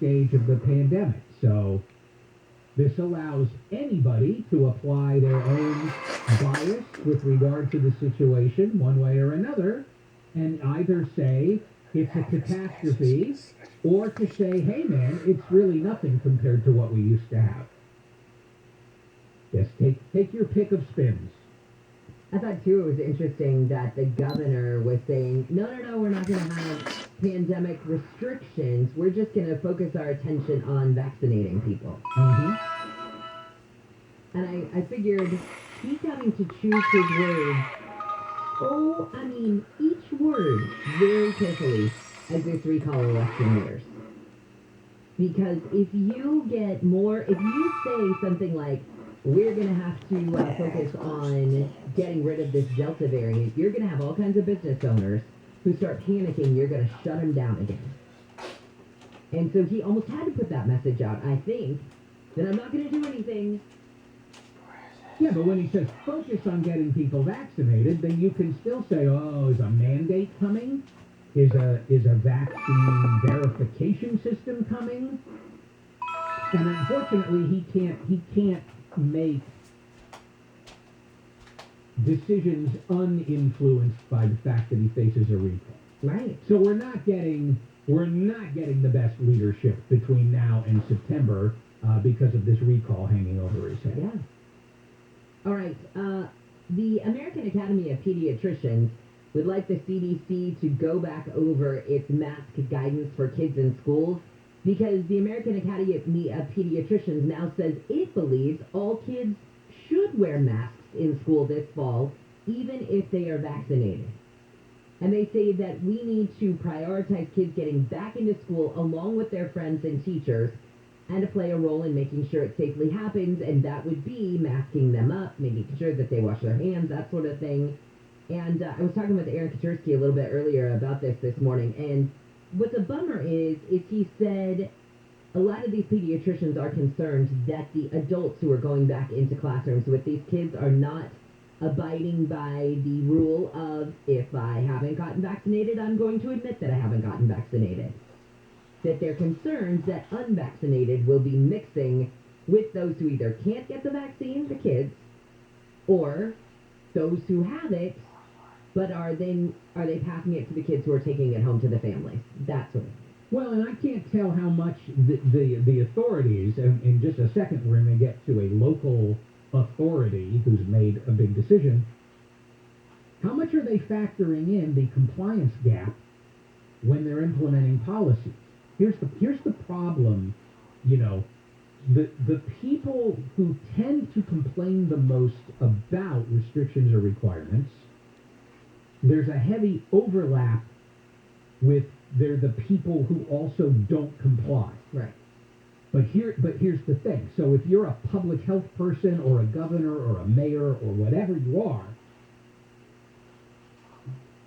stage of the pandemic. So this allows anybody to apply their own bias with regard to the situation, one way or another, and either say it's a catastrophe or to say, hey man, it's really nothing compared to what we used to have. Yes, take your pick of spins. I thought, too, it was interesting that the governor was saying, no, we're not going to have pandemic restrictions. We're just going to focus our attention on vaccinating people. Mm-hmm. And I figured he's having to choose his words. Oh, I mean, each word very carefully as this recall election years. Because if you say something like, we're going to have to focus on getting rid of this Delta variant, you're going to have all kinds of business owners who start panicking. You're going to shut them down again. And so he almost had to put that message out, I think, that I'm not going to do anything. Yeah, but when he says focus on getting people vaccinated, then you can still say, oh, is a mandate coming? Is a vaccine verification system coming? And unfortunately, he can't make decisions uninfluenced by the fact that he faces a recall. Right. So we're not getting the best leadership between now and September because of this recall hanging over his head. Yeah. All right. The American Academy of Pediatricians would like the CDC to go back over its mask guidance for kids in schools, because the American Academy of Pediatricians now says it believes all kids should wear masks in school this fall, even if they are vaccinated. And they say that we need to prioritize kids getting back into school along with their friends and teachers, and to play a role in making sure it safely happens, and that would be masking them up, making sure that they wash their hands, that sort of thing. And I was talking with Aaron Katursky a little bit earlier about this morning, and what the bummer is he said a lot of these pediatricians are concerned that the adults who are going back into classrooms with these kids are not abiding by the rule of, if I haven't gotten vaccinated, I'm going to admit that I haven't gotten vaccinated. That they're concerned that unvaccinated will be mixing with those who either can't get the vaccine, the kids, or those who have it, but are they passing it to the kids who are taking it home to the families? That sort of thing. Well, and I can't tell how much the authorities, and in just a second we're going to get to a local authority who's made a big decision, how much are they factoring in the compliance gap when they're implementing policies? Here's the problem, the people who tend to complain the most about restrictions or requirements, there's a heavy overlap with they're the people who also don't comply. Right. But here's the thing. So if you're a public health person or a governor or a mayor or whatever you are,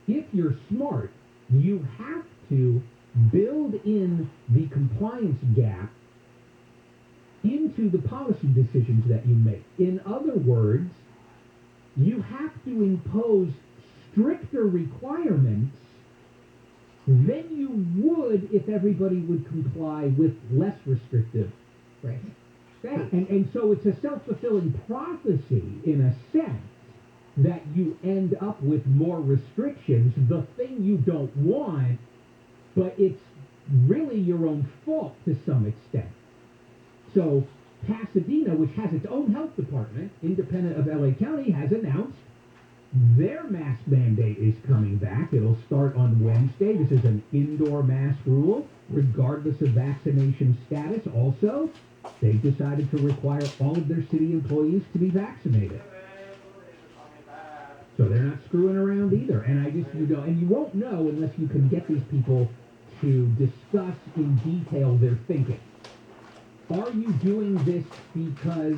if you're smart, you have to build in the compliance gap into the policy decisions that you make. In other words, you have to impose stricter requirements than you would if everybody would comply with less restrictive. Right. Right. And so it's a self-fulfilling prophecy, in a sense, that you end up with more restrictions, the thing you don't want, but it's really your own fault to some extent. So Pasadena, which has its own health department, independent of LA County, has announced their mask mandate is coming back. It'll start on Wednesday. This is an indoor mask rule, regardless of vaccination status. Also, they've decided to require all of their city employees to be vaccinated. So they're not screwing around either. And and you won't know unless you can get these people to discuss in detail their thinking. Are you doing this because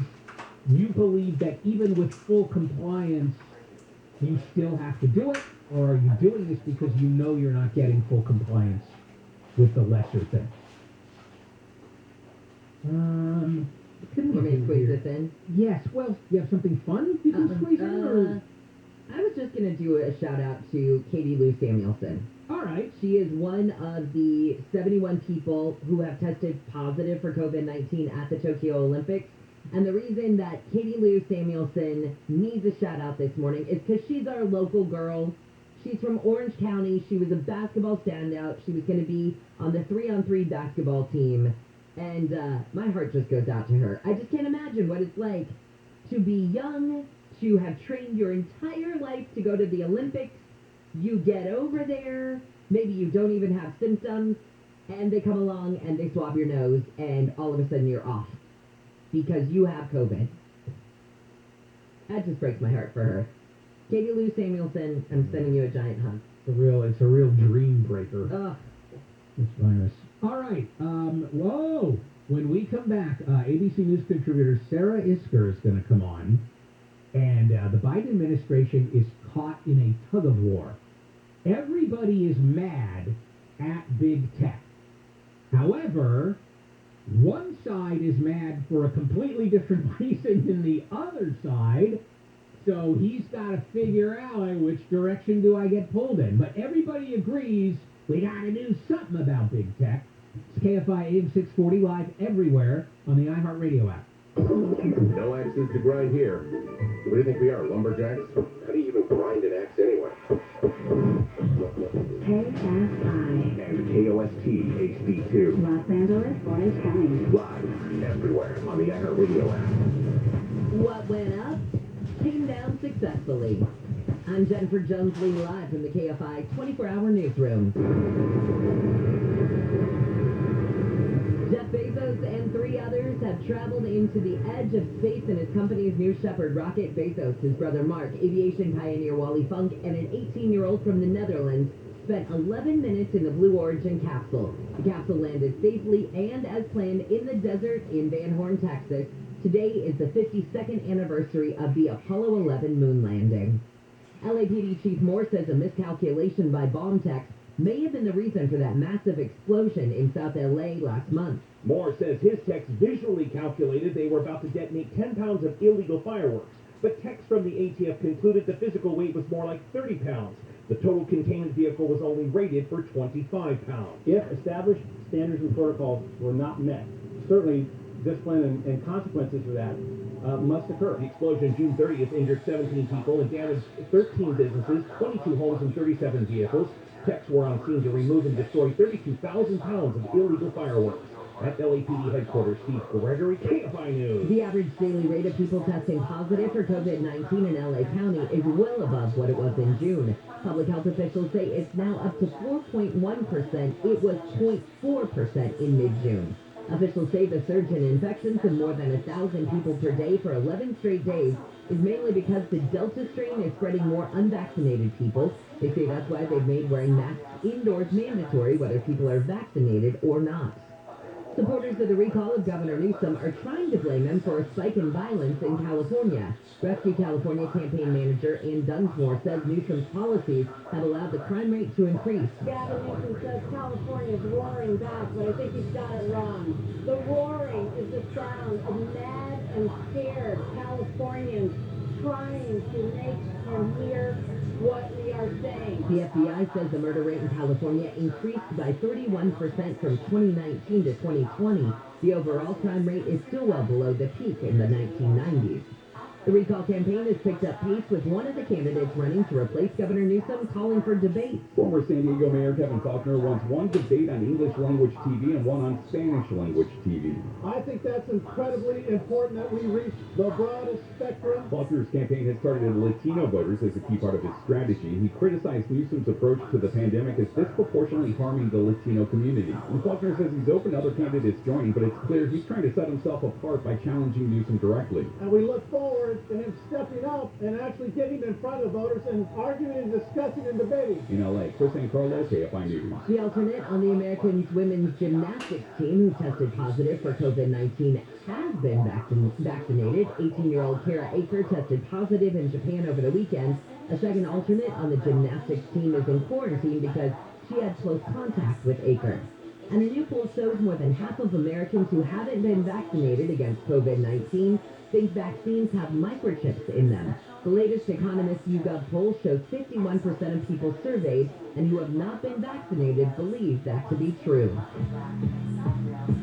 you believe that even with full compliance, you still have to do it? Or are you doing this because you know you're not getting full compliance with the lesser things? You want me to squeeze this in? Yes. Well, you have something fun you can squeeze in? Or? I was just going to do a shout out to Katie Lou Samuelson. Oh, All right. She is one of the 71 people who have tested positive for COVID-19 at the Tokyo Olympics. And the reason that Lou Samuelson needs a shout out this morning is because she's our local girl. She's from Orange County. She was a basketball standout. She was going to be on the 3-on-3 basketball team. And my heart just goes out to her. I just can't imagine what it's like to be young, to have trained your entire life to go to the Olympics. You get over there, maybe you don't even have symptoms, and they come along and they swab your nose, and all of a sudden you're off because you have COVID. That just breaks my heart for her. Lou Samuelson, I'm sending you a giant hug. It's a real dream breaker. Ugh. This virus. All right. Whoa. When we come back, ABC News contributor Sarah Isker is going to come on, and the Biden administration is caught in a tug of war. Everybody is mad at big tech. However, one side is mad for a completely different reason than the other side. So he's got to figure out which direction do I get pulled in. But everybody agrees we got to do something about big tech. It's Kfi Am 640 live everywhere on the iHeartRadio app. No axes to grind here. What do you think we are, lumberjacks? How do you even grind an axe anyway? KFI. And KOST HD2. Los Angeles, Orange County. Live everywhere on the iHeartRadio app. What went up came down successfully. I'm Jennifer Jones-Lee live from the KFI 24-hour newsroom. Jeff Bezos and 3 others have traveled into the edge of space in his company's New Shepard rocket. Bezos, his brother Mark, aviation pioneer Wally Funk, and an 18-year-old from the Netherlands spent 11 minutes in the Blue Origin capsule. The capsule landed safely and as planned in the desert in Van Horn, Texas. Today is the 52nd anniversary of the Apollo 11 moon landing. LAPD Chief Moore says a miscalculation by bomb techs may have been the reason for that massive explosion in South LA last month. Moore says his techs visually calculated they were about to detonate 10 pounds of illegal fireworks, but techs from the ATF concluded the physical weight was more like 30 pounds. The total containment vehicle was only rated for 25 pounds. If established standards and protocols were not met, certainly discipline and consequences for that must occur. The explosion June 30th injured 17 people and damaged 13 businesses, 22 homes, and 37 vehicles. Techs were on scene to remove and destroy 32,000 pounds of illegal fireworks. At LAPD headquarters, Steve Gregory, KFI News. The average daily rate of people testing positive for COVID-19 in LA County is well above what it was in June. Public health officials say it's now up to 4.1%. It was 0.4% in mid-June. Officials say the surge in infections of more than 1,000 people per day for 11 straight days is mainly because the Delta strain is spreading more unvaccinated people. They say that's why they've made wearing masks indoors mandatory, whether people are vaccinated or not. Supporters of the recall of Governor Newsom are trying to blame him for a spike in violence in California. Rescue California campaign manager Ann Dunsmore says Newsom's policies have allowed the crime rate to increase. Gavin Newsom says California is roaring back, but I think he's got it wrong. The roaring is the sound of mad and scared Californians trying to make him hear what we are saying. The FBI says the murder rate in California increased by 31% from 2019 to 2020. The overall crime rate is still well below the peak in the 1990s. The recall campaign has picked up pace with one of the candidates running to replace Governor Newsom calling for debate. Former San Diego Mayor Kevin Faulconer wants one debate on English language TV and one on Spanish language TV. I think that's incredibly important that we reach the broadest spectrum. Faulconer's campaign has targeted Latino voters as a key part of his strategy. He criticized Newsom's approach to the pandemic as disproportionately harming the Latino community. And Faulconer says he's open to other candidates joining, but it's clear he's trying to set himself apart by challenging Newsom directly. And we look forward to him stepping up and actually getting in front of voters and arguing and discussing and debating. In L.A., Chris Sancarlo, KFI News. The alternate on the American women's gymnastics team who tested positive for COVID-19 has been vaccinated. 18-year-old Kara Aker tested positive in Japan over the weekend. A second alternate on the gymnastics team is in quarantine because she had close contact with Aker. And a new poll shows more than half of Americans who haven't been vaccinated against COVID-19 think vaccines have microchips in them. The latest Economist YouGov poll shows 51% of people surveyed and who have not been vaccinated believe that to be true.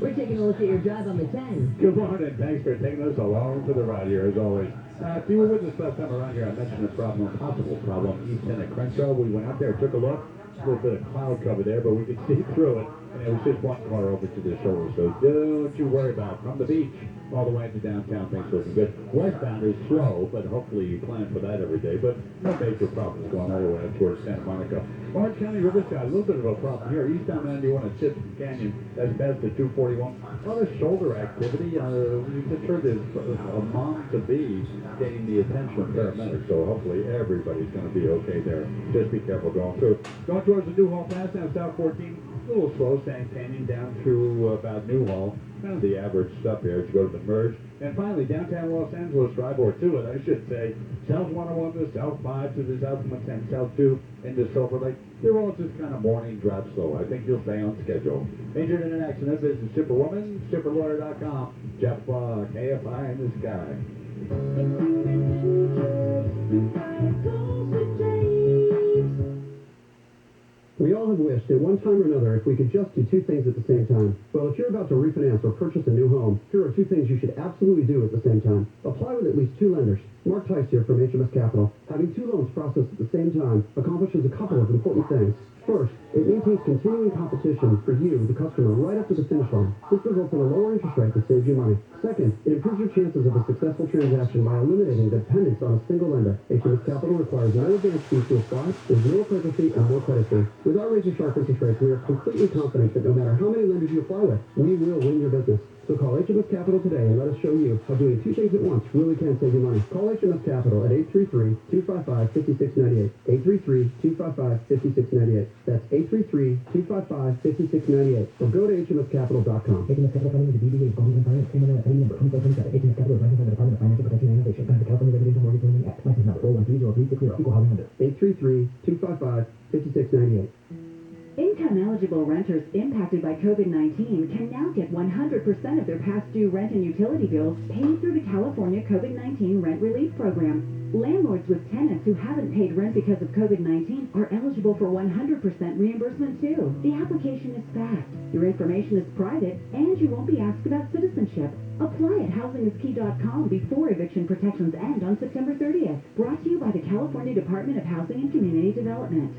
We're taking a look at your drive on the 10. Good morning. Thanks for taking us along for the ride here, as always. If you were with us last time around here, I mentioned a possible problem, East End at Crenshaw. We went out there, took a look. A little bit of cloud cover there, but we could see through it. And it was just one car over to the shoulder. So don't you worry about it. From the beach all the way to downtown, things looking good. Westbound is slow, but hopefully you plan for that every day. But no major problems going all the way up towards Santa Monica. Orange County, Riverside, a little bit of a problem here. Eastbound 91 at Citizen Canyon, that's past the 241. A lot of shoulder activity. You just heard there's a mom-to-be getting the attention of paramedics. So hopefully everybody's going to be okay there. Just be careful going through. Going towards the Newhall Pass now, South 14. A little slow, San Canyon down through about Newhall. Kind of the average stuff here as you go to the merge. And finally, downtown Los Angeles, Drive, or to it, I should say, South 101 to South 5 to the South 110, South 2 into Silver Lake. They're all just kind of morning drive slow. I think you'll stay on schedule. Injured in an accident, visit Shipperwoman, shipperlawyer.com. Jeff KFI in the sky. We all have wished at one time or another if we could just do two things at the same time. Well, if you're about to refinance or purchase a new home, here are two things you should absolutely do at the same time. Apply with at least two lenders. Mark Tice here from HMS Capital. Having two loans processed at the same time accomplishes a couple of important things. First, it maintains continuing competition for you, the customer, right up to the finish line. This results in a lower interest rate that saves you money. Second, it improves your chances of a successful transaction by eliminating dependence on a single lender. HMS Capital requires no advance fees to apply, there's no appraisal fee, and no credit fee. With our razor-sharp interest rates, we are completely confident that no matter how many lenders you apply with, we will win your business. So call HMS Capital today and let us show you how doing two things at once really can save you money. Call HMS Capital at 833-255-5698. 833-255-5698. That's 833-255-5698. Or go to hmscapital.com. HMS Capital Funding is a DBA Bonds and Finance payment on a penny number 2477. HMS Capital is licensed by the Department of Financial Protection and Innovation under the California Residential Mortgage Lending Act. License number 4130360. Equal housing lender. 833-255-5698. Income-eligible renters impacted by COVID-19 can now get 100% of their past due rent and utility bills paid through the California COVID-19 Rent Relief Program. Landlords with tenants who haven't paid rent because of COVID-19 are eligible for 100% reimbursement too. The application is fast, your information is private, and you won't be asked about citizenship. Apply at housingiskey.com before eviction protections end on September 30th. Brought to you by the California Department of Housing and Community Development.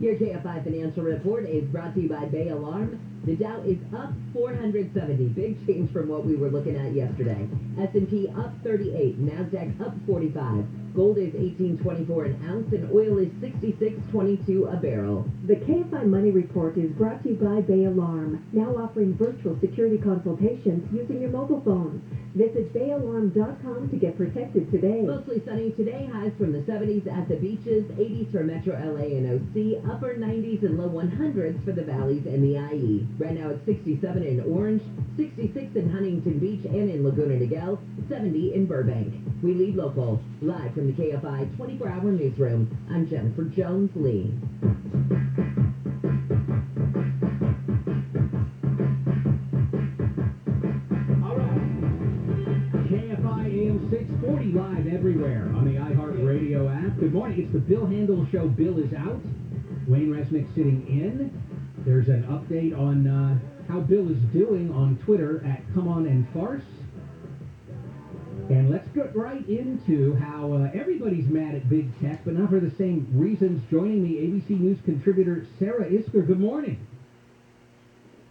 Your Kfi Financial Report is brought to you by Bay Alarm. The Dow is up 470, big change from what we were looking at yesterday. S&P up 38, NASDAQ up 45. Gold is $18.24 an ounce, and oil is $66.22 a barrel. The KFI Money Report is brought to you by Bay Alarm, now offering virtual security consultations using your mobile phone. Visit bayalarm.com to get protected today. Mostly sunny today, highs from the 70s at the beaches, 80s for Metro LA and OC, upper 90s and low 100s for the valleys and the IE. Right now it's 67 in Orange, 66 in Huntington Beach and in Laguna Niguel, 70 in Burbank. We lead local. Live from the KFI 24-hour newsroom, I'm Jennifer Jones-Lee. All right. KFI Am 640 live everywhere on the iHeartRadio app. Good morning. It's the Bill Handel Show. Bill is out. Wayne Resnick sitting in. There's an update on how Bill is doing on Twitter at Come On and Farce. And let's get right into how everybody's mad at big tech, but not for the same reasons. Joining me, ABC News contributor Sarah Isker. Good morning.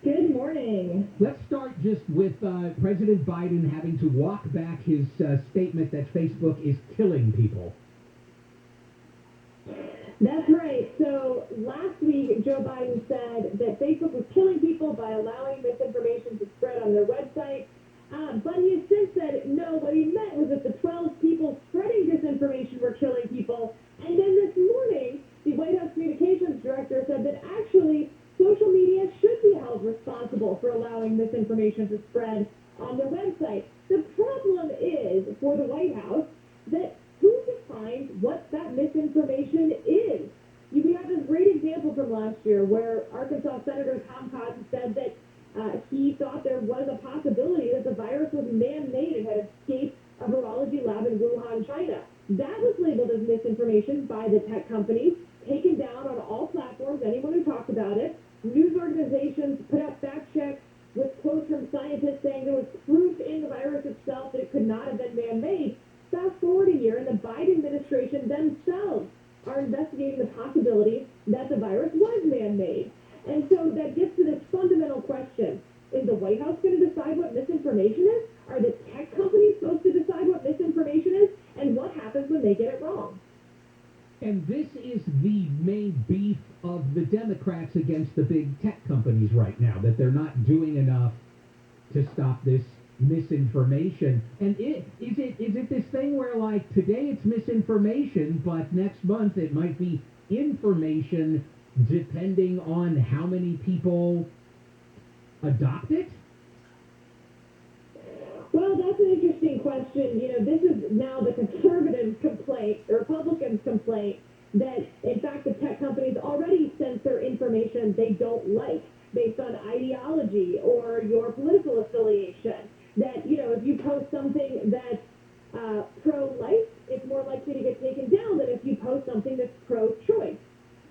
Good morning. Let's start just with President Biden having to walk back his statement that Facebook is killing people. That's right. So last week, Joe Biden said that Facebook was killing people by allowing misinformation to spread on their website. But he has since said, no, what he meant was that the 12 people spreading disinformation were killing people. And then this morning, the White House Communications Director said that actually social media should be held responsible for allowing misinformation to spread on their website. The problem is, for the White House, that who defines what that misinformation is? we have this great example from last year where Arkansas Senator Tom Cotton said that he thought there was a possibility that the virus was man-made and had escaped a virology lab in Wuhan, China. That was labeled as misinformation by the tech companies, taken down on all platforms, anyone who talked about it. News organizations put out fact checks with quotes from scientists saying there was proof in the virus itself that it could not have been man-made. Fast forward a year, and the Biden administration themselves are investigating the possibility that the virus was man-made. And so that gets to this fundamental question. Is the White House going to decide what misinformation is? Are the tech companies supposed to decide what misinformation is? And what happens when they get it wrong? And this is the main beef of the Democrats against the big tech companies right now, that they're not doing enough to stop this misinformation. And is it this thing where, like, today it's misinformation, but next month it might be information depending on how many people adopt it? Well, that's an interesting question. This is now the conservative complaint, the Republicans' complaint, that, in fact, the tech companies already censor information they don't like based on ideology or your political affiliation. That, if you post something that's pro-life, it's more likely to get taken down than if you post something that's pro-choice.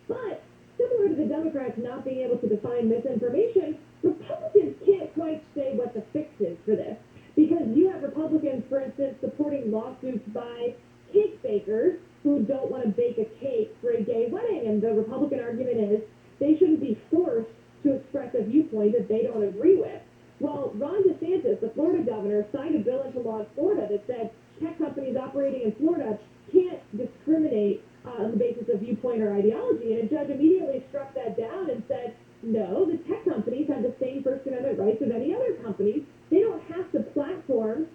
But similar to the Democrats not being able to define misinformation, Republicans can't quite say what the fix is for this. Because you have Republicans, for instance, supporting lawsuits by cake bakers who don't want to bake a cake for a gay wedding. And the Republican argument is they shouldn't be forced to express a viewpoint that they don't agree with. Well, Ron DeSantis, the Florida governor, signed a bill into law in Florida that said tech companies operating in Florida can't discriminate on the basis of viewpoint or ideology. And a judge immediately struck that down and said, no, the tech companies have the same First Amendment rights as any other companies. They don't have to platform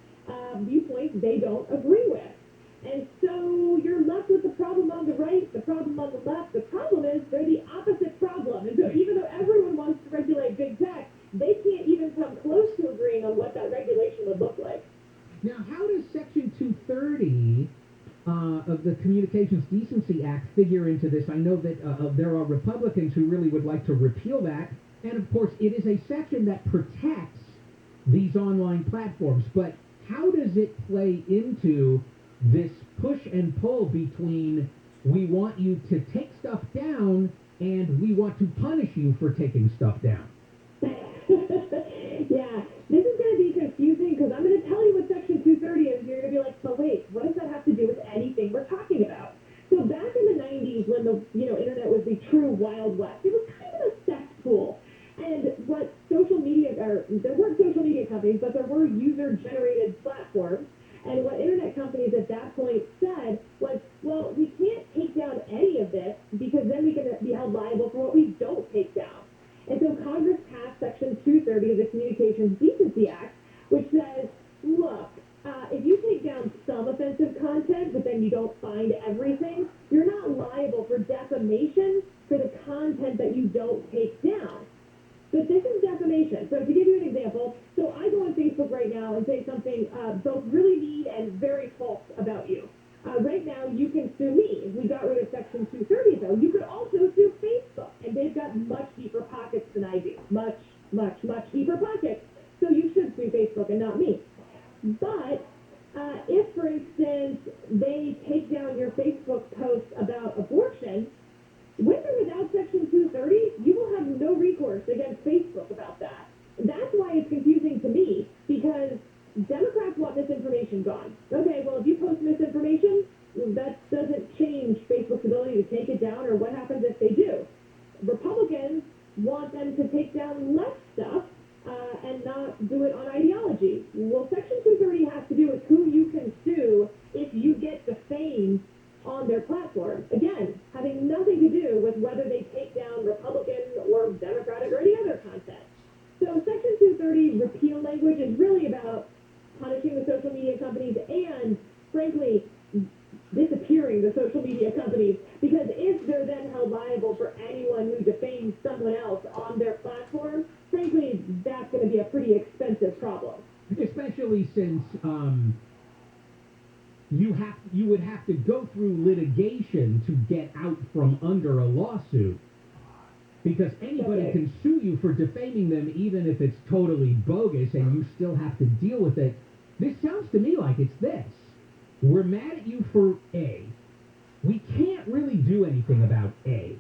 viewpoints they don't agree with. And so you're left with the problem on the right, the problem on the left. The problem is they're the opposite problem. And so even though everyone wants to regulate big tech, they can't even come close to agreeing on what that regulation would look like. Now, how does Section 230 of the Communications Decency Act figure into this? I know that there are Republicans who really would like to repeal that. And, of course, it is a section that protects these online platforms. But how does it play into this push and pull between we want you to take stuff down and we want to punish you for taking stuff down? Yeah, this is going to be confusing because I'm going to tell you what Section 230 is. And you're going to be like, but wait, what does that have to do with anything we're talking about? So back in the 90s when the internet was the true Wild West, it was kind of a cesspool. And what social media, or there weren't social media companies, but there were user-generated platforms. And what internet companies at that point said was, well, we can't take down any of this because then we can be held liable for what we don't take down. And so Congress passed Section 230 of the Communications Decency Act, which says, look, if you take down some offensive content, but then you don't find everything, you're not liable for defamation for the content that you don't take down. But this is defamation. So to give you an example, so I go on Facebook right now and say something both really mean and very false about you. Right now, you can sue me. If we got rid of Section 230, though, you could also sue Facebook. And they've got much deeper pockets than I do. Much, much, much deeper pockets. So you should sue Facebook and not me. But if, for instance, they take down your Facebook post about abortion, with or without Section 230, you will have no recourse against Facebook about that. That's why it's confusing to me, because Democrats want misinformation gone. Okay, well, if you post misinformation, that doesn't change Facebook's ability to take it down, or what happens if they do. Republicans want them to take down less stuff and not do it on ideology. Well, Section 230 has to do with who you can sue if you get defamed on their platform. Again, having nothing to do with whether they take down Republican or Democratic or any other content. So Section 230 repeal language is really about punishing the social media companies and, frankly, disappearing the social media companies, because if they're then held liable for anyone who defames someone else on their platform, frankly, that's going to be a pretty expensive problem. Especially since you would have to go through litigation to get out from under a lawsuit, because anybody can sue you for defaming them even if it's totally bogus and you still have to deal with it. This sounds to me like it's this. We're mad at you for A. We can't really do anything about A.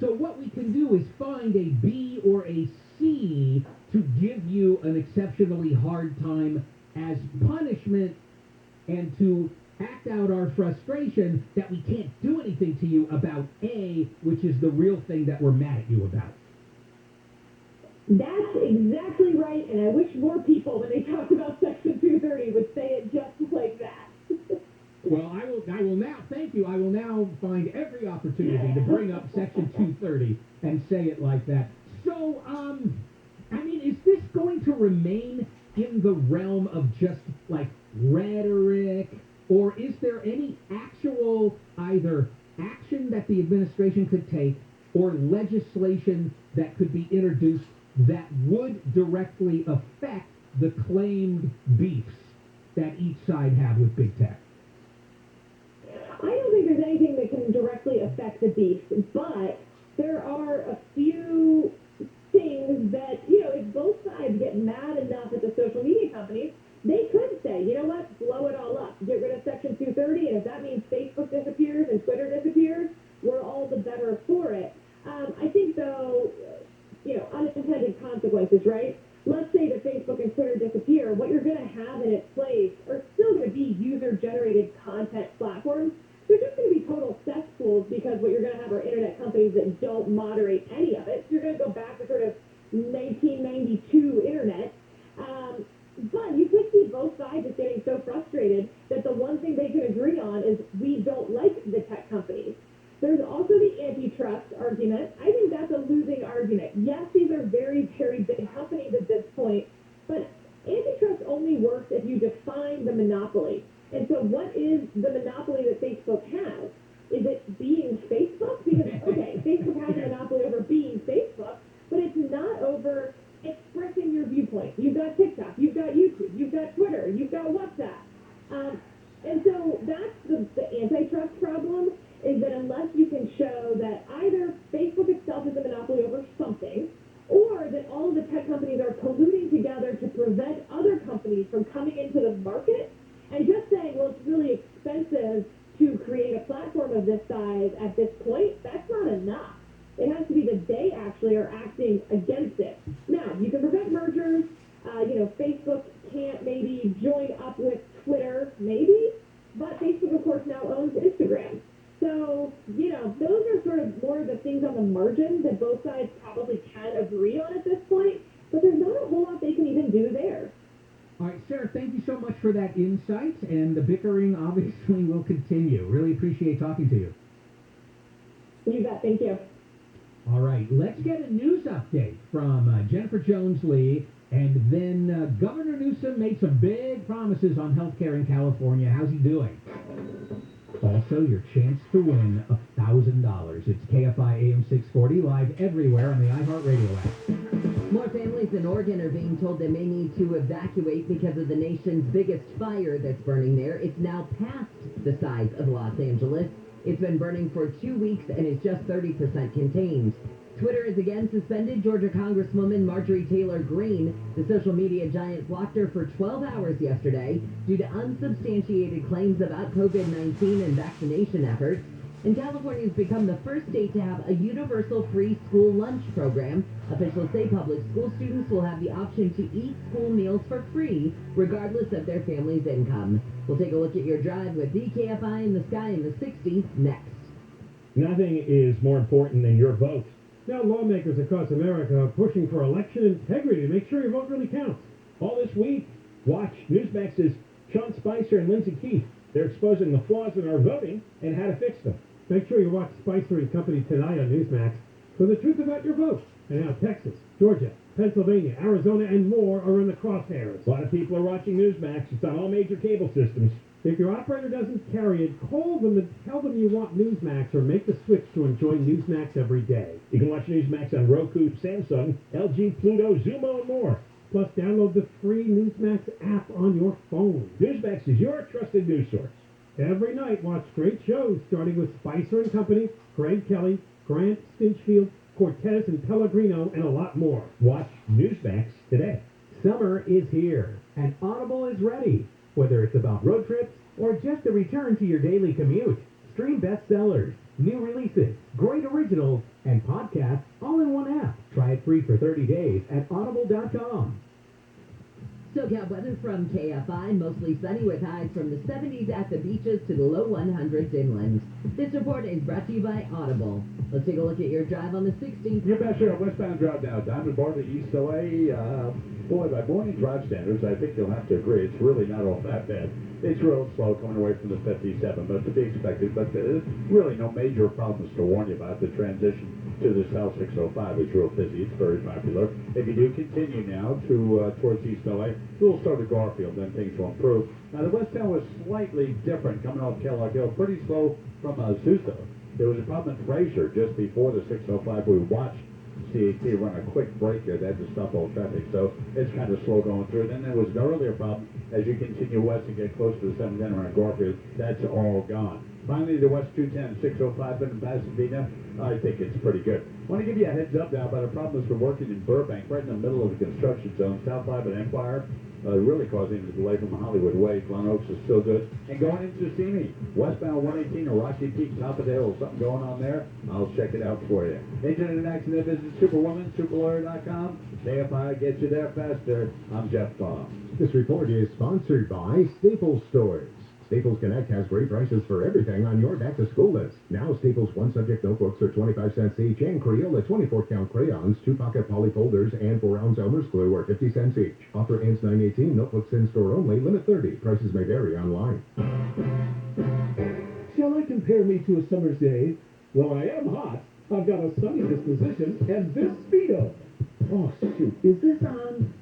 So what we can do is find a B or a C to give you an exceptionally hard time as punishment and to act out our frustration that we can't do anything to you about A, which is the real thing that we're mad at you about. That's exactly right, and I wish more people, when they talk about Section 230, would say it just like that. Well, I will now, thank you, I will now find every opportunity to bring up Section 230 and say it like that. So, I mean, is this going to remain in the realm of just, like, rhetoric, or is there any actual either action that the administration could take or legislation that could be introduced that would directly affect the claimed beefs that each side have with big tech? I don't think there's anything that can directly affect the beefs, but there are a few things that, if both sides get mad enough at the social media companies, they could say, you know what, blow it all up, get rid of Section 230, and if that means Facebook disappears and Twitter disappears, we're all the better for it. I think, though, unintended consequences, right? Let's say that Facebook and Twitter disappear. What you're going to have in its place are still going to be user-generated content platforms. They're just going to be total cesspools because what you're going to have are internet companies that don't moderate any of it. You're going to go back to sort of 1992 internet. But you could see both sides just getting so frustrated that the one thing they can agree on is we don't like the tech companies. There's also the antitrust argument. I think that's a losing argument. Yes, these are very, very big companies at this point, but antitrust only works if you define the monopoly. And so what is the monopoly that Facebook has? Is it being Facebook? Because, okay, Facebook has a monopoly over being Facebook, but it's not over expressing your viewpoint. You've got TikTok, you've got YouTube, you've got Twitter, you've got WhatsApp. And so that's the antitrust problem, is that unless you can show that either Facebook itself is a monopoly over something, or that all of the tech companies are colluding together to prevent other companies from coming into the market, and just saying, well, it's really expensive to create a platform of this size at this point, that's not enough. It has to be that they actually are acting against it. Now, you can prevent mergers. Facebook can't maybe join up with Twitter, maybe, but Facebook, of course, now owns Instagram. So, those are sort of more of the things on the margin that both sides probably can agree on at this point, but there's not a whole lot they can even do there. All right, Sarah, thank you so much for that insight, and the bickering obviously will continue. Really appreciate talking to you. You bet, thank you. All right, let's get a news update from Jennifer Jones-Lee, and then Governor Newsom made some big promises on health care in California. How's he doing? Also, your chance to win $1,000. It's KFI AM 640, live everywhere on the iHeartRadio app. More families in Oregon are being told they may need to evacuate because of the nation's biggest fire that's burning there. It's now past the size of Los Angeles. It's been burning for 2 weeks and is just 30% contained. Twitter is again suspended. Georgia Congresswoman Marjorie Taylor Greene, the social media giant, blocked her for 12 hours yesterday due to unsubstantiated claims about COVID-19 and vaccination efforts. And California has become the first state to have a universal free school lunch program. Officials say public school students will have the option to eat school meals for free, regardless of their family's income. We'll take a look at your drive with the KFI in the Sky in the 60s next. Nothing is more important than your vote. Now lawmakers across America are pushing for election integrity to make sure your vote really counts. All this week, watch Newsmax's Sean Spicer and Lindsay Keith. They're exposing the flaws in our voting and how to fix them. Make sure you watch Spicer and Company tonight on Newsmax for the truth about your vote. And now Texas, Georgia, Pennsylvania, Arizona, and more are in the crosshairs. A lot of people are watching Newsmax. It's on all major cable systems. If your operator doesn't carry it, call them and tell them you want Newsmax or make the switch to enjoy Newsmax every day. You can watch Newsmax on Roku, Samsung, LG, Pluto, Zumo, and more. Plus, download the free Newsmax app on your phone. Newsmax is your trusted news source. Every night, watch great shows starting with Spicer and Company, Greg Kelly, Grant Stinchfield, Cortez and Pellegrino, and a lot more. Watch Newsmax today. Summer is here, and Audible is ready. Whether it's about road trips or just a return to your daily commute, stream bestsellers, new releases, great originals, and podcasts all in one app. Try it free for 30 days at audible.com. SoCal weather from KFI, mostly sunny with highs from the 70s at the beaches to the low 100s inland. This report is brought to you by Audible. Let's take a look at your drive on the 16th. Your best share of westbound drive now. Diamond Bar to East LA. Boy, by morning drive standards, I think you'll have to agree, it's really not all that bad. It's real slow coming away from the 57, but to be expected. But there's really no major problems to warn you about. The transition to the South 605 is real busy. It's very popular. If you do continue now to towards East LA, we'll start at Garfield, then things will improve. Now, the westbound was slightly different coming off Kellogg Hill, pretty slow from Azusa. There was a problem in Fraser just before the 605. We watched CAT run a quick break there. They had to stop all traffic, so it's kind of slow going through. Then there was an earlier problem as you continue west and get close to the 710 around Garfield. That's all gone. Finally, the West 210, 605 in Pasadena, I think it's pretty good. I want to give you a heads up now about a problem that's been working in Burbank, right in the middle of the construction zone, South 5 and Empire, really causing the delay from Hollywood Way. Glen Oaks is still good. And going into Simi, westbound 118 or Rocky Peak, top of the hill, something going on there, I'll check it out for you. Agent in an accident, visit Superwoman, superlawyer.com. KFI gets you there faster. I'm Jeff Bob. This report is sponsored by Staples Stores. Staples Connect has great prices for everything on your back-to-school list. Now, Staples one-subject notebooks are 25 cents each, and Crayola 24-count crayons, 2-pocket poly folders, and 4-ounce Elmer's glue are 50 cents each. Offer ends 9/18. Notebooks in-store only. Limit 30. Prices may vary online. Shall I compare me to a summer's day? Well, I am hot. I've got a sunny disposition and this Speedo. Oh, shoot. Is this on?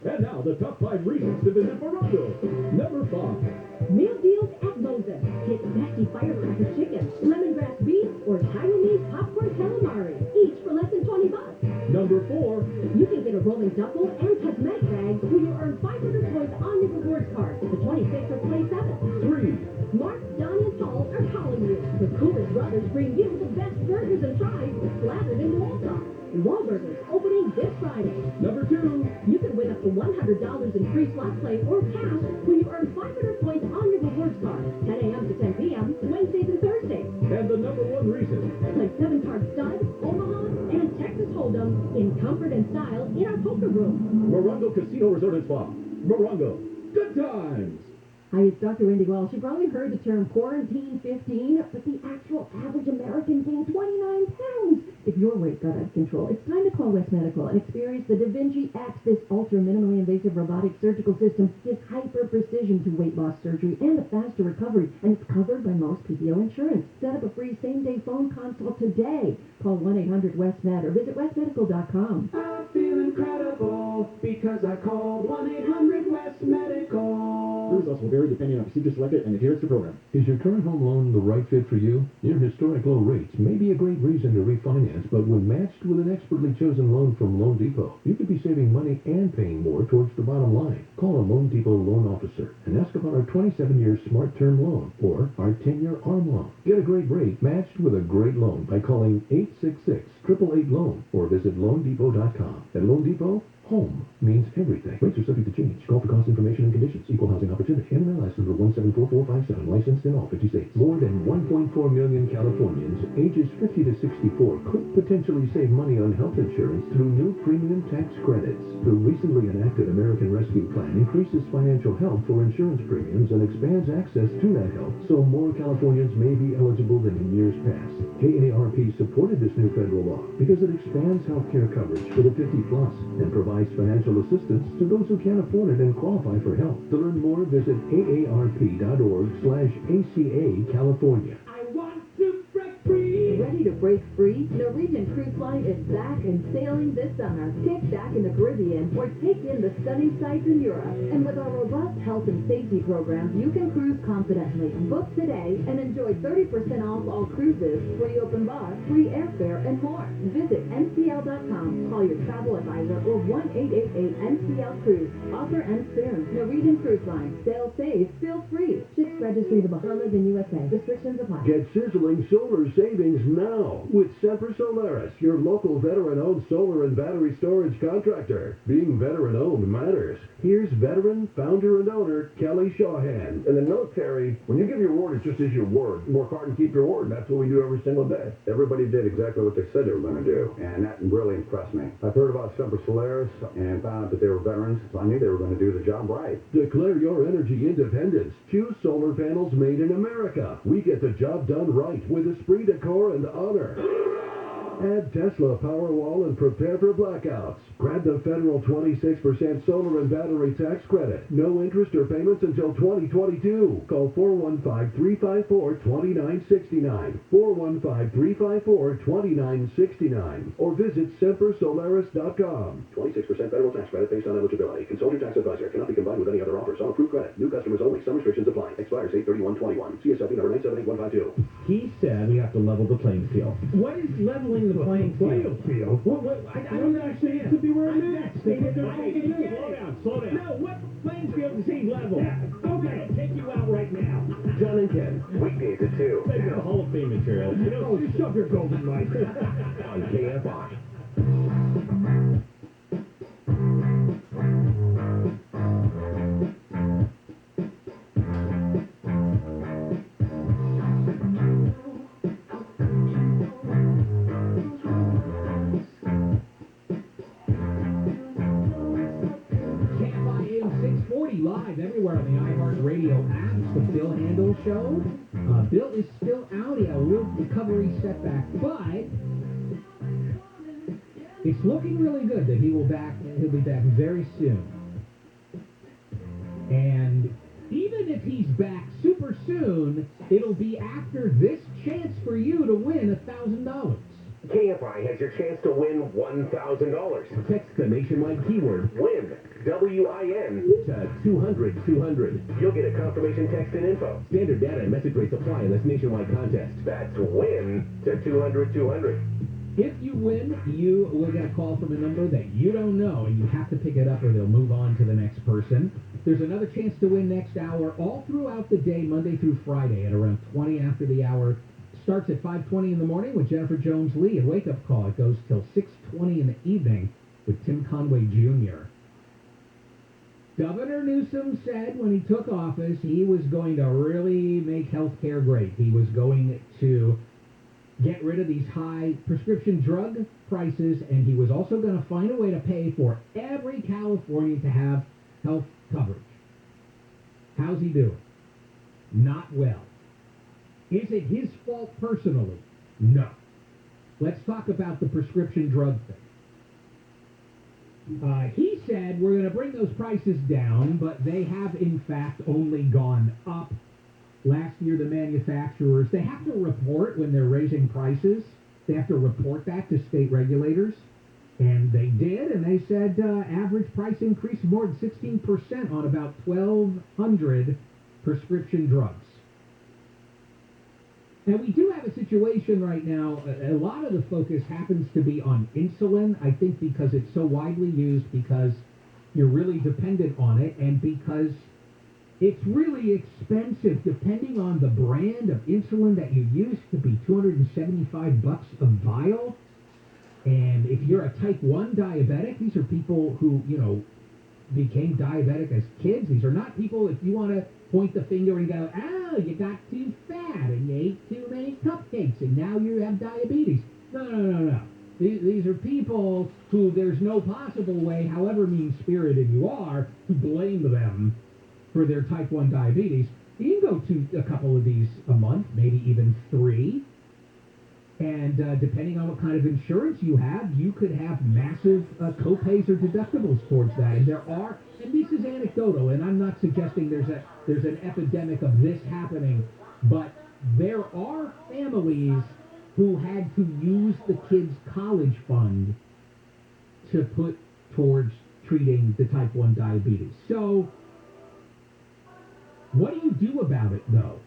And now, the top 5 reasons to visit Morocco. Number 5. Meal deals at Moses. Get nasty firecracker chicken, lemongrass beef, or Taiwanese popcorn calamari, each for less than $20. Number 4. You can get a rolling duffel and cosmetic bag when you earn 500 points on your rewards card, the 26th or 27th. 3. Mark, Donnie, and Paul are calling you. The Coolest Brothers bring you the best burgers and fries slathered in Walmart. Wahlburgers opening this Friday. Number 2. You can win up to $100 in free slot play or cash when you earn 500 points on your rewards card. 10 a.m. to 10 p.m. Wednesdays and Thursdays. And the number 1 reason. Play 7-card stud, Omaha, and Texas Hold'em in comfort and style in our poker room. Morongo Casino Resort and Spa. Morongo. Good times. Hi, it's Dr. Wendy Walsh. You've probably heard the term quarantine 15, but the actual average American gained 29 pounds. If your weight got out of control, it's time to call West Medical and experience the Da Vinci X. This ultra minimally invasive robotic surgical system gives hyper precision to weight loss surgery and a faster recovery, and it's covered by most PPO insurance. Set up a free same-day phone consult today. Call 1-800-WEST-MED or visit westmedical.com. I feel incredible because I called 1-800-WEST-MEDICAL. The results will vary depending on procedure selected and adherence to program. Is your current home loan the right fit for you? Your historic low rates may be a great reason to refinance, but when matched with an expertly chosen loan from Loan Depot, you could be saving money and paying more towards the bottom line. Call a Loan Depot loan officer and ask about our 27-year Smart Term loan or our 10-year ARM loan. Get a great rate matched with a great loan by calling 866-888-LOAN or visit LoanDepot.com. At Loan Depot, home means everything. Rates are subject to change. Call for cost information and conditions. Equal housing opportunity. NMLS number 174457. Licensed in all 50 states. More than 1.4 million Californians ages 50 to 64 could potentially save money on health insurance through new premium tax credits. The recently enacted American Rescue Plan increases financial help for insurance premiums and expands access to that help, so more Californians may be eligible than in years past. KARP supported this new federal law because it expands health care coverage for the 50-plus and provides financial assistance to those who can't afford it and qualify for help. To learn more, visit aarp.org/ACA California. I want to break free. Ready to break free? Norwegian Cruise Line is back and sailing this summer. Kick back in the Caribbean or take in the stunning sights in Europe. And with our robust health and safety programs, you can cruise confidently. Book today and enjoy 30% off all cruises, free open bar, free airfare, and more. Visit ncl.com, call your travel advisor, or 1-888-NCL-CRUISE. Offer ends soon. Norwegian Cruise Line. Sail safe, sail free. Ships Registry, the Bahamas and USA. Restrictions apply. Get sizzling solar savings now with Semper Solaris, your local veteran-owned solar and battery storage contractor. Being veteran-owned matters. Here's veteran, founder, and owner Kelly Shawhan. In the military, when you give your word, it just is your word. Work hard and keep your word. That's what we do every single day. Everybody did exactly what they said they were going to do, and that really impressed me. I've heard about Semper Solaris and found out that they were veterans, so I knew they were going to do the job right. Declare your energy independence. Choose solar panels made in America. We get the job done right with esprit de corps and honor. Add Tesla Powerwall and prepare for blackouts. Grab the federal 26% solar and battery tax credit. No interest or payments until 2022. Call 415-354-2969. 415-354-2969. Or visit SemperSolaris.com. 26% federal tax credit based on eligibility. Consult your tax advisor. Cannot be combined with any other offers on approved credit. New customers only. Some restrictions apply. Expires 8/31/21. CSW number 978152. He said we have to level the playing field. What is leveling the playing field? I don't understand. To be wearing masks. Slow down. No, what playing field is he level? Okay, I'll take you out right now. John and Ken. Weekdays at 2. Maybe the Hall of Fame material. Shove your golden mic. On KFI. Live everywhere on the iHeartRadio app. The Bill Handel Show. Bill is still out. He had a little recovery setback, but it's looking really good that he'll be back very soon. And even if he's back super soon, it'll be after this chance for you to win $1,000. KFI has your chance to win $1,000. Text the nationwide keyword WIN, W-I-N, to 200-200. You'll get a confirmation text and info. Standard data and message rates apply in this nationwide contest. That's WIN to 200-200. If you win, you will get a call from a number that you don't know, and you have to pick it up or they'll move on to the next person. There's another chance to win next hour all throughout the day, Monday through Friday, at around 20 after the hour. Starts at 5:20 in the morning with Jennifer Jones-Lee, and Wake Up Call. It goes till 6:20 in the evening with Tim Conway Jr. Governor Newsom said when he took office he was going to really make health care great. He was going to get rid of these high prescription drug prices, and he was also going to find a way to pay for every Californian to have health coverage. How's he doing? Not well. Is it his fault personally? No. Let's talk about the prescription drug thing. He said we're going to bring those prices down, but they have in fact only gone up. Last year, the manufacturers, they have to report when they're raising prices. They have to report that to state regulators. And they did, and they said average price increase more than 16% on about 1,200 prescription drugs. Now, we do have a situation right now, a lot of the focus happens to be on insulin, I think because it's so widely used, because you're really dependent on it, and because it's really expensive, depending on the brand of insulin that you use, to be $275 a vial. And if you're a type 1 diabetic, these are people who, became diabetic as kids. These are not people, if you want to point the finger and go, oh, you got too fat and you ate too many cupcakes and now you have diabetes. No. These are people who there's no possible way, however mean-spirited you are, to blame them for their type 1 diabetes. You can go to a couple of these a month, maybe even 3. And depending on what kind of insurance you have, you could have massive co-pays or deductibles towards that. And there are, and this is anecdotal, and I'm not suggesting there's an epidemic of this happening, but there are families who had to use the kids' college fund to put towards treating the type 1 diabetes. So, what do you do about it, though?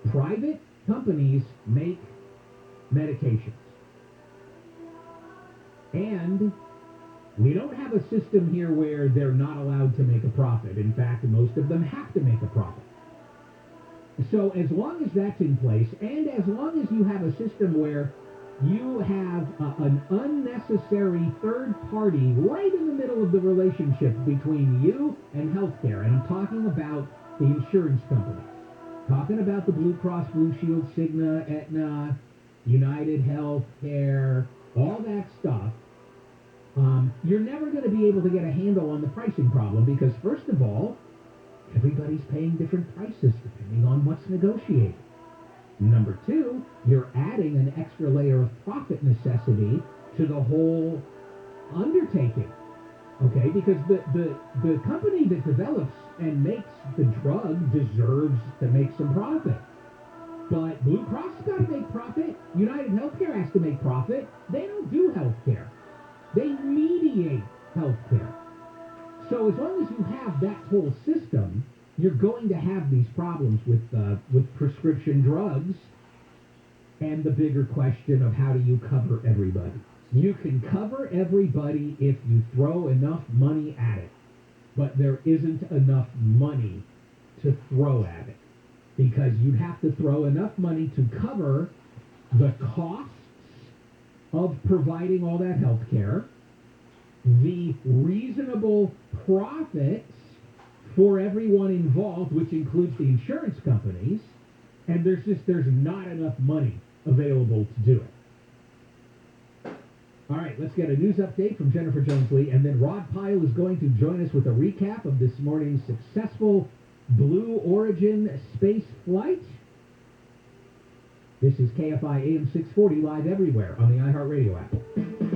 Private companies make medications. And we don't have a system here where they're not allowed to make a profit. In fact, most of them have to make a profit. So as long as that's in place, and as long as you have a system where you have an unnecessary third party right in the middle of the relationship between you and healthcare, and I'm talking about the insurance company, talking about the Blue Cross Blue Shield, Cigna, Aetna, United Healthcare, all that stuff, you're never going to be able to get a handle on the pricing problem because, first of all, everybody's paying different prices depending on what's negotiated. Number two, you're adding an extra layer of profit necessity to the whole undertaking. Okay, because the company that develops and makes the drug deserves to make some profit. But Blue Cross has got to make profit. United Healthcare has to make profit. They don't do healthcare. They mediate healthcare. So as long as you have that whole system, you're going to have these problems with prescription drugs and the bigger question of how do you cover everybody. You can cover everybody if you throw enough money at it, but there isn't enough money to throw at it because you'd have to throw enough money to cover the costs of providing all that health care, the reasonable profits for everyone involved, which includes the insurance companies, and there's not enough money available to do it. All right, let's get a news update from Jennifer Jones-Lee, and then Rod Pyle is going to join us with a recap of this morning's successful Blue Origin space flight. This is KFI AM 640 live everywhere on the iHeartRadio app.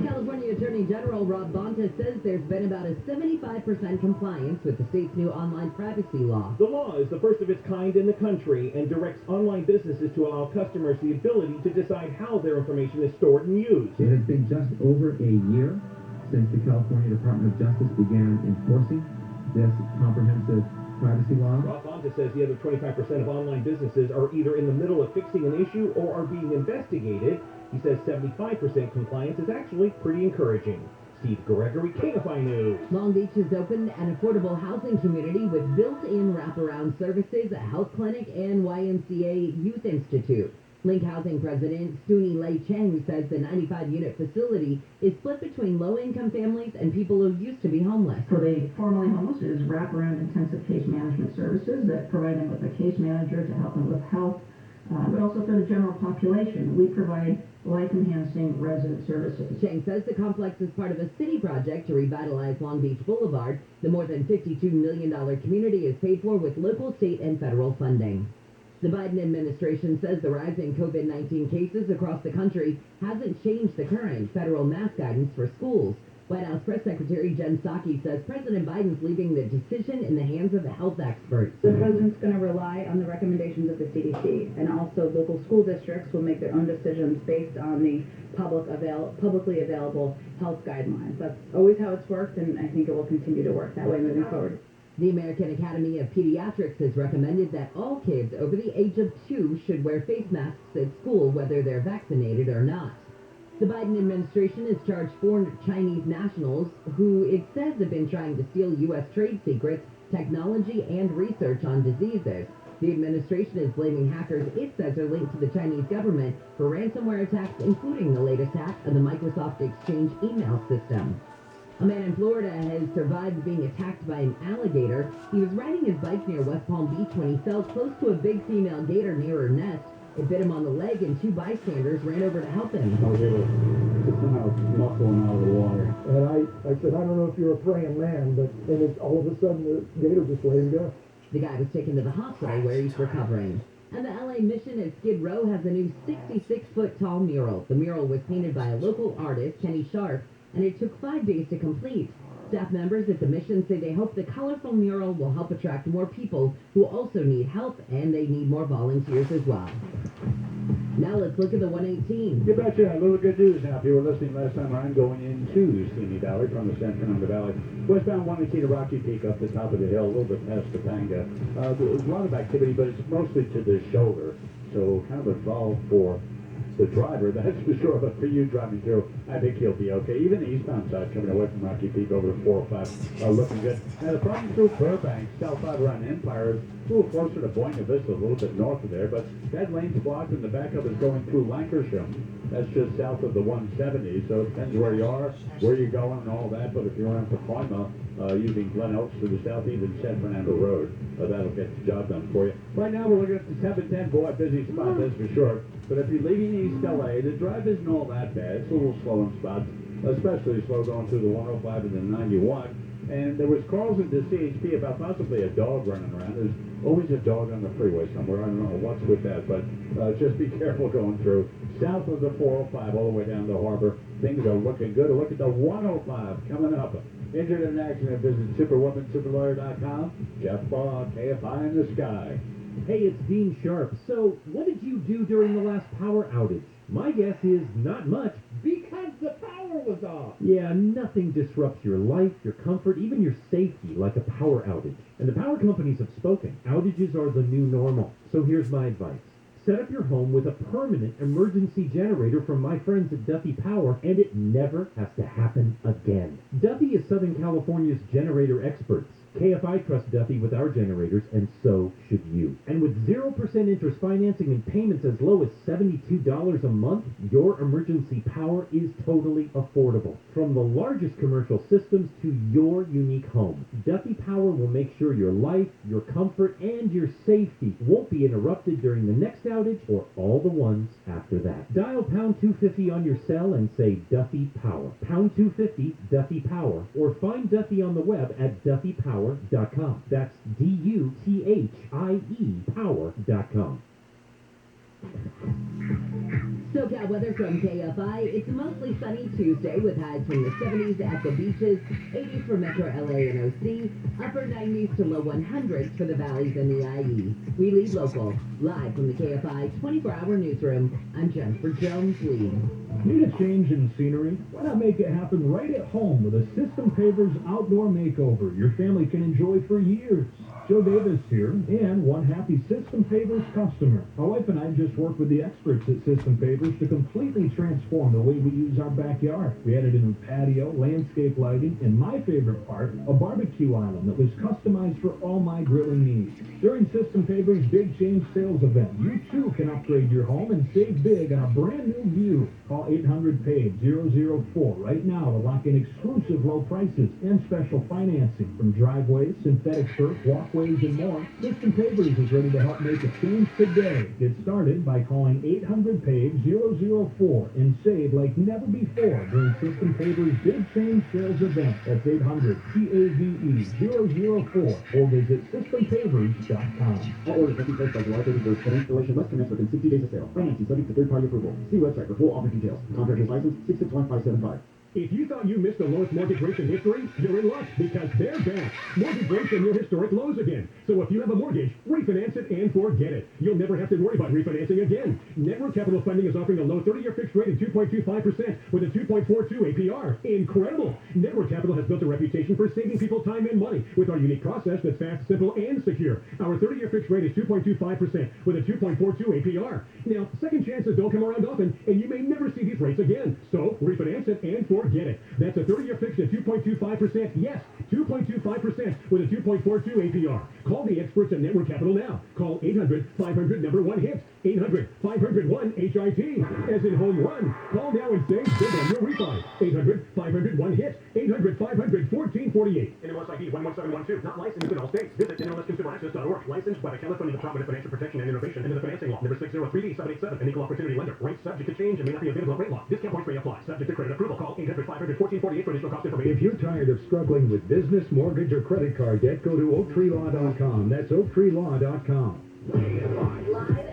California Attorney General Rob Bonta says there's been about a 75% compliance with the state's new online privacy law. The law is the first of its kind in the country and directs online businesses to allow customers the ability to decide how their information is stored and used. It has been just over a year since the California Department of Justice began enforcing this comprehensive privacy law. Rob Bonta says the other 25% of online businesses are either in the middle of fixing an issue or are being investigated. He says 75% compliance is actually pretty encouraging. Steve Gregory, Kfi News. Long Beach has opened an affordable housing community with built-in wraparound services, a health clinic, and YMCA Youth Institute. Link Housing President Suni Lei Cheng says the 95-unit facility is split between low-income families and people who used to be homeless. For the formerly homeless, it is wraparound intensive case management services that provide them with a case manager to help them with health, but also for the general population. We provide life-enhancing resident services. Cheng says the complex is part of a city project to revitalize Long Beach Boulevard. The more than $52 million community is paid for with local, state, and federal funding. The Biden administration says the rise in COVID-19 cases across the country hasn't changed the current federal mask guidance for schools. White House Press Secretary Jen Psaki says President Biden's leaving the decision in the hands of the health experts. The president's going to rely on the recommendations of the CDC, and also local school districts will make their own decisions based on the publicly available health guidelines. That's always how it's worked, and I think it will continue to work that way moving forward. The American Academy of Pediatrics has recommended that all kids over the age of 2 should wear face masks at school, whether they're vaccinated or not. The Biden administration has charged 4 Chinese nationals who it says have been trying to steal U.S. trade secrets, technology, and research on diseases. The administration is blaming hackers it says are linked to the Chinese government for ransomware attacks, including the latest hack of the Microsoft Exchange email system. A man in Florida has survived being attacked by an alligator. He was riding his bike near West Palm Beach when he fell close to a big female gator near her nest. It bit him on the leg, and 2 bystanders ran over to help him. I was able to somehow muscle him out of the water. And I said, I don't know if you're a praying man, but then all of a sudden the gator just let him go. The guy was taken to the hospital where he's recovering. And the LA Mission at Skid Row has a new 66-foot tall mural. The mural was painted by a local artist, Kenny Sharp, and it took 5 days to complete. Staff members at the Mission say they hope the colorful mural will help attract more people who also need help, and they need more volunteers as well. Now let's look at the 118. You betcha. A little good news now. If you were listening last time around, going into Simi Valley from the San Fernando Valley, westbound 118 to Rocky Peak up the top of the hill, a little bit past Topanga. There's a lot of activity, but it's mostly to the shoulder. So kind of involved for the driver, that's for sure, but for you driving through, I think he'll be okay. Even the eastbound side coming away from Rocky Peak over to 405 are looking good. Now the problem through Burbank, south side around Empire, is a little closer to Buena Vista, a little bit north of there, but that lane's blocked and the backup is going through Lancashire. That's just south of the 170, so it depends where you are, where you're going and all that, but if you're around Pacoima, using Glen Oaks to the south, even San Fernando Road, that'll get the job done for you. Right now, we're looking at the 710, boy, busy spot, that's for sure. But if you're leaving East LA, the drive isn't all that bad. It's a little slow in spots, especially slow going through the 105 and the 91. And there was calls into CHP about possibly a dog running around. There's always a dog on the freeway somewhere. I don't know what's with that, but just be careful going through. South of the 405 all the way down to Harbor, things are looking good. Look at the 105 coming up. Injured in an accident, visit superwomansuperlawyer.com. Jeff Baugh, KFI in the sky. Hey, it's Dean Sharp. So, what did you do during the last power outage? My guess is not much, because the power was off. Yeah, nothing disrupts your life, your comfort, even your safety like a power outage. And the power companies have spoken. Outages are the new normal. So here's my advice. Set up your home with a permanent emergency generator from my friends at Duffy Power, and it never has to happen again. Duffy is Southern California's generator experts. KFI trusts Duffy with our generators, and so should you. And with 0% interest financing and payments as low as $72 a month, your emergency power is totally affordable. From the largest commercial systems to your unique home, Duffy Power will make sure your life, your comfort, and your safety won't be interrupted during the next outage or all the ones after that. Dial pound 250 on your cell and say Duffy Power. Pound 250 Duffy Power, or find Duffy on the web at DuffyPower.com. That's DUTHIE Power.com. SoCal weather from KFI. It's a mostly sunny Tuesday with highs from the 70s at the beaches, 80s for Metro LA and OC, upper 90s to low 100s for the valleys and the IE. We lead local. Live from the KFI 24-hour newsroom, I'm Jennifer Jones-Lee. Need a change in scenery? Why not make it happen right at home with a System Pavers outdoor makeover your family can enjoy for years? Joe Davis here, and one happy System Pavers customer. My wife and I just worked with the experts at System Pavers to completely transform the way we use our backyard. We added a new patio, landscape lighting, and my favorite part, a barbecue island that was customized for all my grilling needs. During System Pavers' Big Change Sales event, you too can upgrade your home and save big on a brand new view. Call 800-PAVE-004 right now to lock in exclusive low prices and special financing from driveways, synthetic turf, walkways, and more. System Pavers is ready to help make a change today. Get started by calling 800-PAVE-004 and save like never before during System Pavers' Big Change Sales event. That's 800-PAVE-004 or visit SystemPavers.com. All orders must be placed by July 31st, and installation must commence within 60 days of sale. Financing subject to third-party approval. See website for full offer details. Contractor's license 661575. If you thought you missed the lowest mortgage rates in history, you're in luck, because they're back. Mortgage rates are near historic lows again. So if you have a mortgage, refinance it and forget it. You'll never have to worry about refinancing again. Network Capital Funding is offering a low 30-year fixed rate of 2.25% with a 2.42 APR. Incredible! Network Capital has built a reputation for saving people time and money with our unique process that's fast, simple, and secure. Our 30-year fixed rate is 2.25% with a 2.42 APR. Now, second chances don't come around often, and you may never see these rates again. So refinance it and forget it. That's a 30-year fixed at 2.25%. Yes, 2.25% with a 2.42 APR. Call the experts at Network Capital now. Call 800-500-1-HIT. 800-500-1-HIT. As in home run. Call now and save big on your refi. 800-500-1-HIT. 800-500-1448. NMLS ID 11712. Not licensed in all states. Visit NMLSConsumerAccess.org. Licensed by the California Department of Financial Protection and Innovation and the Financing Law. Number 603D787. An equal opportunity lender. Rates subject to change and may not be available at rate law. Discount points may apply. Subject to credit approval. Call 800-500-1448 for additional cost information. If you're tired of struggling with business, mortgage, or credit card debt, go to OaktreeLaw.com. That's OaktreeLaw.com. Live